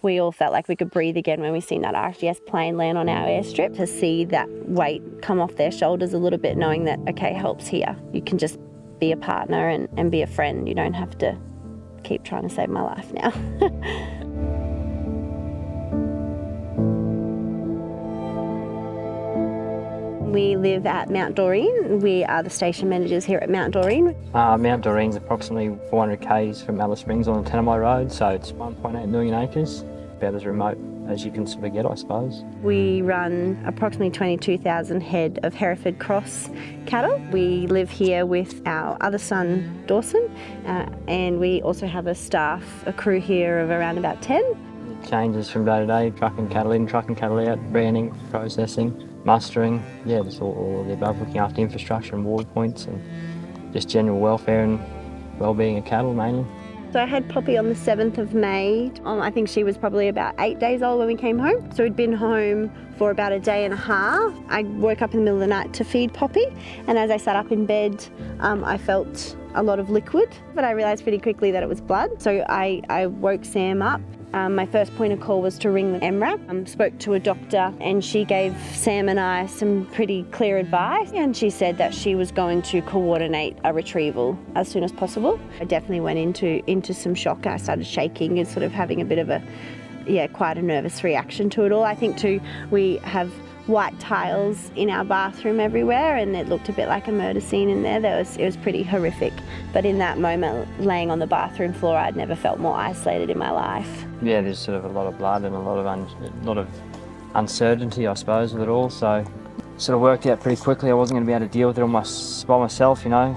we all felt like we could breathe again when we seen that RFDS plane land on our airstrip. To see that weight come off their shoulders a little bit, knowing that, okay, help's here. You can just be a partner and be a friend. You don't have to keep trying to save my life now. We live at Mount Doreen. We are the station managers here at Mount Doreen. Mount Doreen's approximately 400 k's from Alice Springs on the Tanami Road, so it's 1.8 million acres. About as remote as you can sort of get, I suppose. We run approximately 22,000 head of Hereford Cross cattle. We live here with our other son, Dawson, and we also have a crew here of around about 10. It changes from day to day, trucking cattle in, trucking cattle out, branding, processing, mustering, yeah, just all of the above, looking after infrastructure and water points and just general welfare and well-being of cattle mainly. So I had Poppy on the 7th of May. I think she was probably about 8 days old when we came home. So we'd been home for about a day and a half. I woke up in the middle of the night to feed Poppy, and as I sat up in bed, I felt a lot of liquid, but I realised pretty quickly that it was blood. So I woke Sam up. My first point of call was to ring the MRAP. Spoke to a doctor, and she gave Sam and I some pretty clear advice, and she said that she was going to coordinate a retrieval as soon as possible. I definitely went into some shock. I started shaking and sort of having a bit of quite a nervous reaction to it all. I think too, we have white tiles in our bathroom everywhere, and it looked a bit like a murder scene in there. It was pretty horrific. But in that moment, laying on the bathroom floor, I'd never felt more isolated in my life. Yeah, there's sort of a lot of blood and a lot of uncertainty, I suppose, with it all. So it sort of worked out pretty quickly. I wasn't going to be able to deal with it by myself, you know.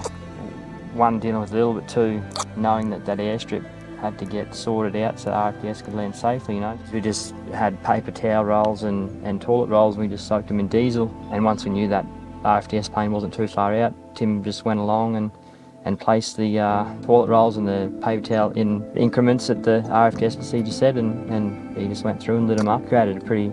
One, dealing with it a little bit. Two, knowing that airstrip had to get sorted out so RFDS could land safely, you know. We just had paper towel rolls and toilet rolls, and we just soaked them in diesel. And once we knew that RFDS plane wasn't too far out, Tim just went along and placed the toilet rolls and the paper towel in increments that the RFDS procedure said, and he just went through and lit them up. Created a pretty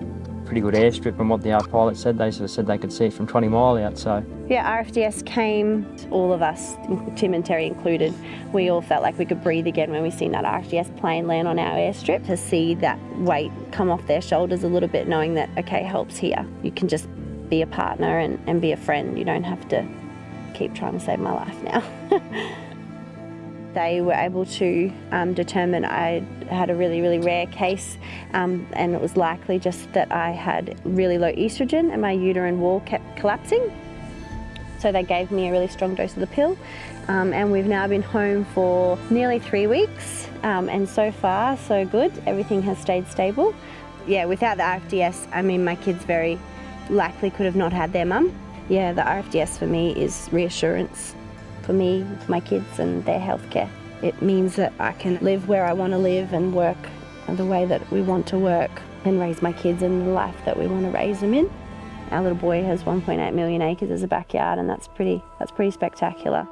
good airstrip, and what the pilot said, they sort of said they could see it from 20 mile out. So yeah, RFDS came, all of us, Tim and Terry included, we all felt like we could breathe again when we seen that RFDS plane land on our airstrip. To see that weight come off their shoulders a little bit, knowing that, okay, help's here. You can just be a partner and be a friend. You don't have to keep trying to save my life now. They were able to determine I had a really, really rare case, and it was likely just that I had really low estrogen and my uterine wall kept collapsing. So they gave me a really strong dose of the pill, and we've now been home for nearly 3 weeks, and so far so good. Everything has stayed stable. Yeah, without the RFDS, I mean, my kids very likely could have not had their mum. Yeah, the RFDS for me is reassurance. For me, my kids and their healthcare. It means that I can live where I want to live and work the way that we want to work and raise my kids in the life that we want to raise them in. Our little boy has 1.8 million acres as a backyard, and that's pretty spectacular.